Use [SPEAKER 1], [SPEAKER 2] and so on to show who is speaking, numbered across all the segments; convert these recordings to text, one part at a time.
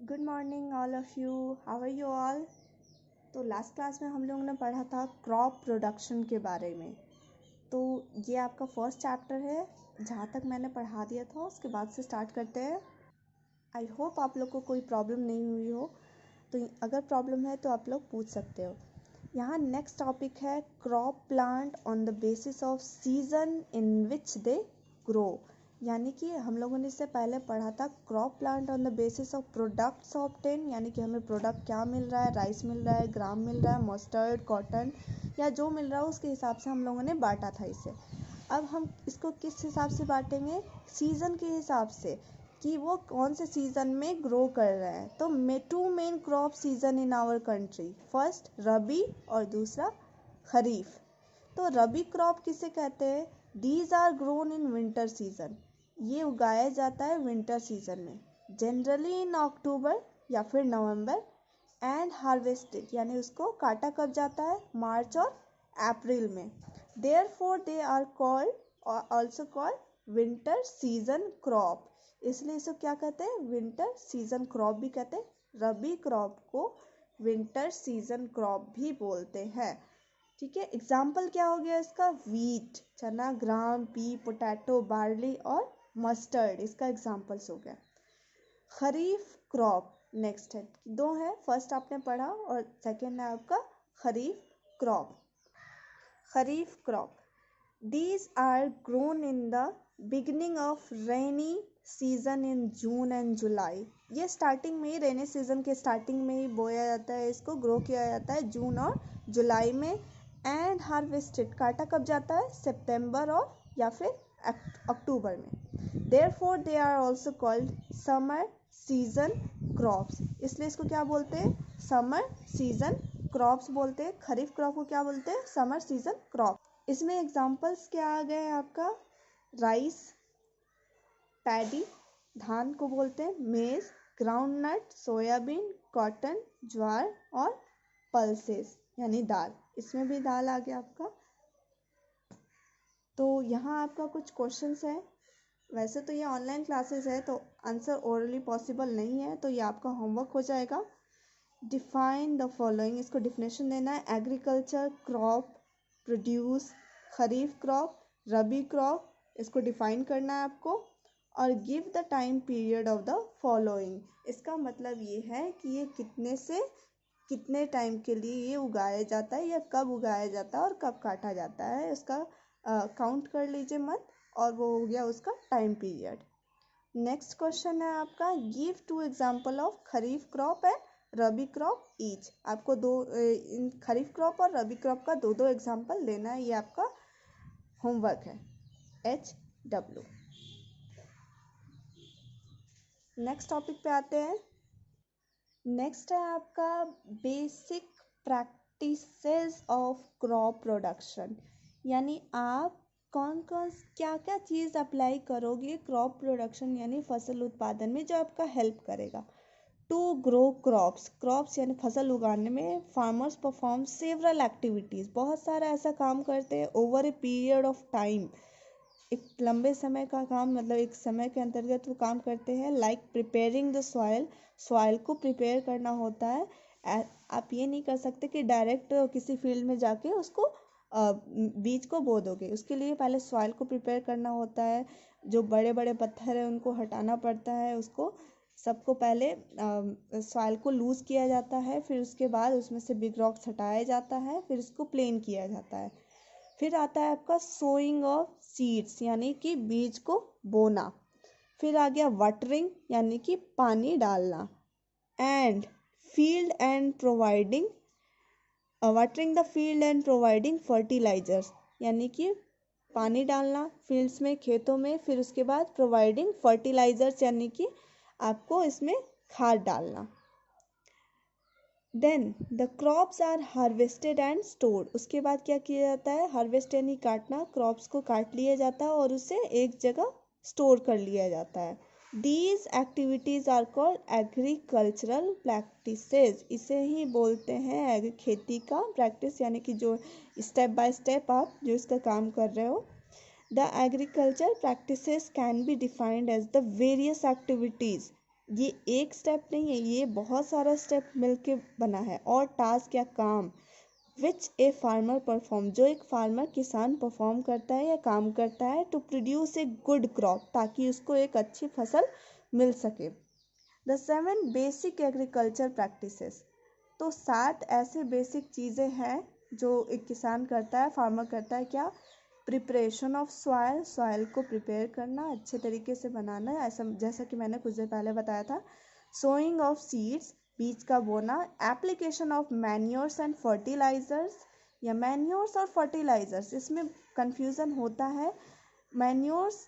[SPEAKER 1] Good morning all of you, how are you all. तो last class में हम लोगों ने पढ़ा था क्रॉप प्रोडक्शन के बारे में। तो ये आपका फर्स्ट चैप्टर है, जहाँ तक मैंने पढ़ा दिया था उसके बाद से स्टार्ट करते हैं। आई होप आप लोग को कोई प्रॉब्लम नहीं हुई हो, तो अगर प्रॉब्लम है तो आप लोग पूछ सकते हो। यहाँ नेक्स्ट टॉपिक है crop plant on the basis off season in which they grow. यानी कि हम लोगों ने इससे पहले पढ़ा था crop plant on the basis of products obtain, यानी कि हमें प्रोडक्ट क्या मिल रहा है, राइस मिल रहा है, ग्राम मिल रहा है, मस्टर्ड, कॉटन या जो मिल रहा है उसके हिसाब से हम लोगों ने बांटा था इसे। अब हम इसको किस हिसाब से बांटेंगे, सीज़न के हिसाब से कि वो कौन से सीज़न में ग्रो कर रहे हैं। तो two main crop season in our country, first rabi और दूसरा खरीफ। तो रबी क्रॉप किसे कहते हैं, these are grown in winter season. ये उगाया जाता है विंटर सीजन में, जनरली इन अक्टूबर या फिर नवंबर, एंड हार्वेस्टेड यानी उसको काटा कब जाता है, मार्च और अप्रैल में। Therefore they are called also called winter season crop. इसलिए इसे क्या कहते हैं, विंटर सीजन क्रॉप भी कहते हैं। रबी क्रॉप को विंटर सीजन क्रॉप भी बोलते हैं। ठीक है, एग्जाम्पल क्या हो गया इसका, वीट चना, ग्राम, पी, पोटैटो, बार्ली और मस्टर्ड इसका एग्जाम्पल्स हो गया। खरीफ क्रॉप नेक्स्ट है, दो है, फर्स्ट आपने पढ़ा और सेकेंड है आपका kharif crop. Kharif crop, these are grown in the beginning of rainy season in June and July. ये स्टार्टिंग में ही, रेनी सीजन के स्टार्टिंग में ही बोया जाता है, इसको ग्रो किया जाता है जून और जुलाई में। एंड हार्वेस्टेड, काटा कब जाता है, सितंबर और या फिर अक्टूबर में। Therefore they are also called summer season crops. इसलिए इसको क्या बोलते हैं, समर सीजन क्रॉप्स बोलते हैं। खरीफ क्रॉप को क्या बोलते हैं, समर सीजन क्रॉप। इसमें एग्जाम्पल्स क्या आ गए आपका, राइस, पैडी धान को बोलते हैं, मेज, ग्राउंड नट, सोयाबीन, कॉटन, ज्वार और पल्सेस यानी दाल। इसमें भी दाल आ गया आपका। तो यहाँ आपका कुछ क्वेश्चंस है। वैसे तो ये ऑनलाइन क्लासेस है तो आंसर ओरली पॉसिबल नहीं है, तो ये आपका होमवर्क हो जाएगा। डिफाइन द फॉलोइंग, इसको डिफिनेशन देना है। एग्रीकल्चर क्रॉप प्रोड्यूस, खरीफ क्रॉप, रबी क्रॉप, इसको डिफाइन करना है आपको। और give the time period of the following, इसका मतलब ये है कि ये कितने से कितने टाइम के लिए ये उगाया जाता है या कब उगाया जाता है और कब काटा जाता है, उसका काउंट कर लीजिए मत। और वो हो गया उसका टाइम पीरियड। नेक्स्ट क्वेश्चन है आपका, give two example of kharif crop and rabi crop each. आपको इन खरीफ क्रॉप और रबी क्रॉप का दो एग्जाम्पल देना है, ये आपका होमवर्क है, HW। नेक्स्ट टॉपिक पे आते हैं। नेक्स्ट है आपका basic practices of crop production, यानी आप कौन कौन क्या क्या चीज़ अप्लाई करोगे क्रॉप प्रोडक्शन यानी फसल उत्पादन में, जो आपका हेल्प करेगा। टू ग्रो क्रॉप्स यानी फसल उगाने में फार्मर्स परफॉर्म सेवरल एक्टिविटीज़, बहुत सारा ऐसा काम करते हैं over a period of time, एक लंबे समय का काम, मतलब एक समय के अंतर्गत वो काम करते हैं। लाइक प्रिपेयरिंग द सॉइल को प्रिपेयर करना होता है। आप ये नहीं कर सकते कि डायरेक्ट किसी फील्ड में जाके उसको बीज को बो दोगे, उसके लिए पहले सॉइल को प्रिपेयर करना होता है। जो बड़े बड़े पत्थर है उनको हटाना पड़ता है, उसको सबको पहले सॉइल को लूज़ किया जाता है, फिर उसके बाद उसमें से बिग रॉक्स हटाया जाता है, फिर उसको प्लेन किया जाता है। फिर आता है आपका सोइंग ऑफ सीड्स यानी कि बीज को बोना। फिर आ गया वाटरिंग यानी कि पानी डालना, and field and providing watering the field and providing fertilisers, यानी कि पानी डालना फील्ड्स में, खेतों में। फिर उसके बाद प्रोवाइडिंग फर्टिलाइजर्स यानी कि आपको इसमें खाद डालना। Then the crops are harvested and stored, उसके बाद क्या किया जाता है, हार्वेस्ट यानी काटना, क्रॉप्स को काट लिया जाता है और उसे एक जगह स्टोर कर लिया जाता है। These activities are called agricultural practices, इसे ही बोलते हैं खेती का प्रैक्टिस, यानी कि जो स्टेप बाय स्टेप आप जो इसका काम कर रहे हो। The agriculture practices can be defined as the various activities ये एक स्टेप नहीं है, ये बहुत सारा स्टेप मिलके बना है। और टास्क या काम विच ए फार्मर परफॉर्म, जो एक फार्मर किसान परफॉर्म करता है या काम करता है to produce a good crop, ताकि उसको एक अच्छी फसल मिल सके। द 7 बेसिक एग्रीकल्चर प्रैक्टिसेस, तो 7 ऐसे बेसिक चीज़ें हैं जो एक किसान करता है, फार्मर करता है। क्या? प्रिपरेशन ऑफ सॉइल, सॉइल को प्रिपेयर करना, अच्छे तरीके से बनाना, ऐसा जैसा कि मैंने कुछ देर पहले बताया था। सोइंग ऑफ सीड्स, बीज का बोना। Application of manures and fertilisers, या मैन्योर्स और फर्टिलाइजर्स, इसमें कंफ्यूजन होता है। मैन्योर्स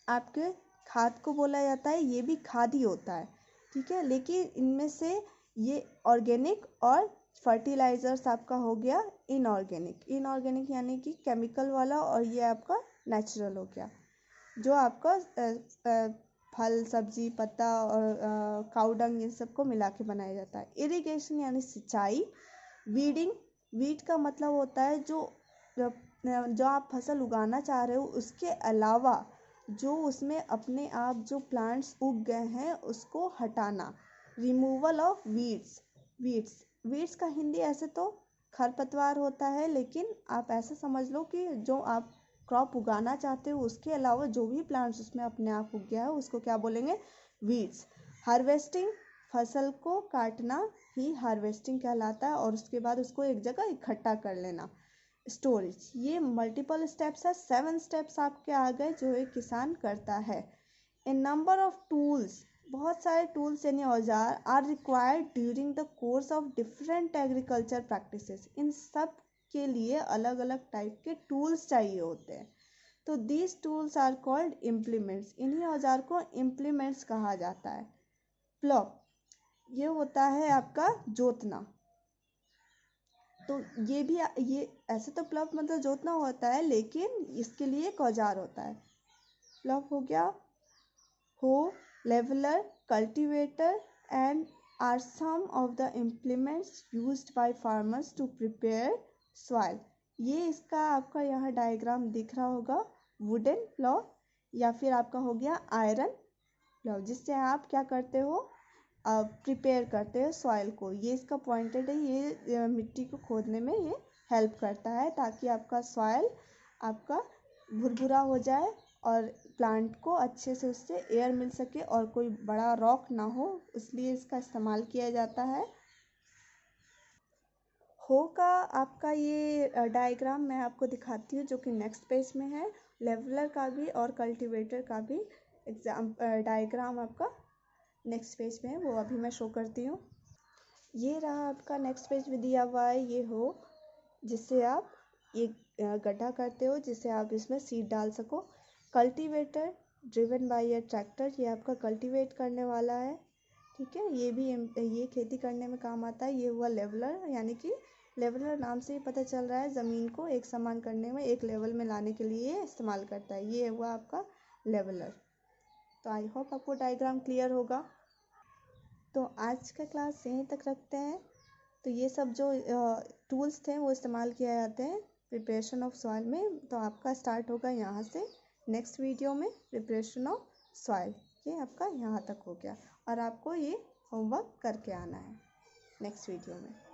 [SPEAKER 1] आपके खाद को बोला जाता है, ये भी खाद ही होता है, ठीक है। लेकिन इनमें से ये ऑर्गेनिक और फर्टिलाइजर्स आपका हो गया इनऑर्गेनिक। इनऑर्गेनिक यानी कि केमिकल वाला, और ये आपका नेचुरल हो गया, जो आपका फल सब्जी पत्ता और काऊ डंग इन सबको मिला के बनाया जाता है। इरिगेशन यानी सिंचाई। वीडिंग, वीड का मतलब होता है जो आप फसल उगाना चाह रहे हो उसके अलावा जो उसमें अपने आप जो प्लांट्स उग गए हैं उसको हटाना। रिमूवल ऑफ वीड्स, वीड्स का हिंदी ऐसे तो खरपतवार होता है, लेकिन आप ऐसा समझ लो कि जो आप क्रॉप उगाना चाहते हो उसके अलावा जो भी प्लांट्स उसमें अपने आप उग गया है उसको क्या बोलेंगे? वीड्स। हार्वेस्टिंग, फसल को काटना ही हार्वेस्टिंग कहलाता है, और उसके बाद उसको एक जगह इकट्ठा कर लेना। स्टोरेज, ये मल्टीपल स्टेप्स है, 7 स्टेप्स आपके आ गए जो एक किसान करता है। ए नंबर ऑफ टूल्स, बहुत सारे टूल्स यानी औजार are required during the course of different agriculture practices, इन सब के लिए अलग अलग टाइप के टूल्स चाहिए होते हैं। तो these tools are called implements, इन्हीं औजार को इम्प्लीमेंट्स कहा जाता है। प्लॉ, ये होता है आपका जोतना, तो ये भी ये ऐसे तो प्लॉ मतलब जोतना होता है, लेकिन इसके लिए एक औजार होता है। प्लॉ हो गया। Hoe, leveller, cultivator and are some of the implements used by farmers to prepare soil. ये इसका आपका यहाँ डायग्राम दिख रहा होगा, वुडन प्लॉ, या फिर आपका हो गया आयरन प्लॉ, जिससे आप क्या करते हो? प्रिपेयर करते हैं सॉइल को। ये इसका पॉइंटेड है, ये मिट्टी को खोदने में ये हेल्प करता है, ताकि आपका सॉइल आपका भुरभुरा हो जाए और प्लांट को अच्छे से उससे एयर मिल सके और कोई बड़ा रॉक ना हो, इसलिए इसका इस्तेमाल किया जाता है। हो का आपका ये डायग्राम मैं आपको दिखाती हूँ जो कि नेक्स्ट पेज में है। लेवलर का भी और कल्टीवेटर का भी डायग्राम आपका नेक्स्ट पेज में है, वो अभी मैं शो करती हूँ। ये रहा आपका नेक्स्ट पेज में दिया हुआ है। ये हो जिससे आप ये गड्ढा करते हो, जिससे आप इसमें सीड डाल सको। Cultivator driven by A tractor, ये आपका कल्टीवेट करने वाला है, ठीक है। ये खेती करने में काम आता है। ये हुआ लेवलर, यानी कि लेवलर नाम से ही पता चल रहा है ज़मीन को एक समान करने में, एक लेवल में लाने के लिए इस्तेमाल करता है। ये हुआ आपका लेवलर। तो आई होप आपको डायग्राम क्लियर होगा। तो आज का क्लास यहीं तक रखते हैं। तो ये सब जो टूल्स थे वो इस्तेमाल किए जाते हैं प्रिपरेशन ऑफ सॉइल में। तो आपका स्टार्ट होगा यहाँ से नेक्स्ट वीडियो में प्रिपरेशन ऑफ सॉइल, ये आपका यहाँ तक हो गया, और आपको ये होमवर्क करके आना है नेक्स्ट वीडियो में।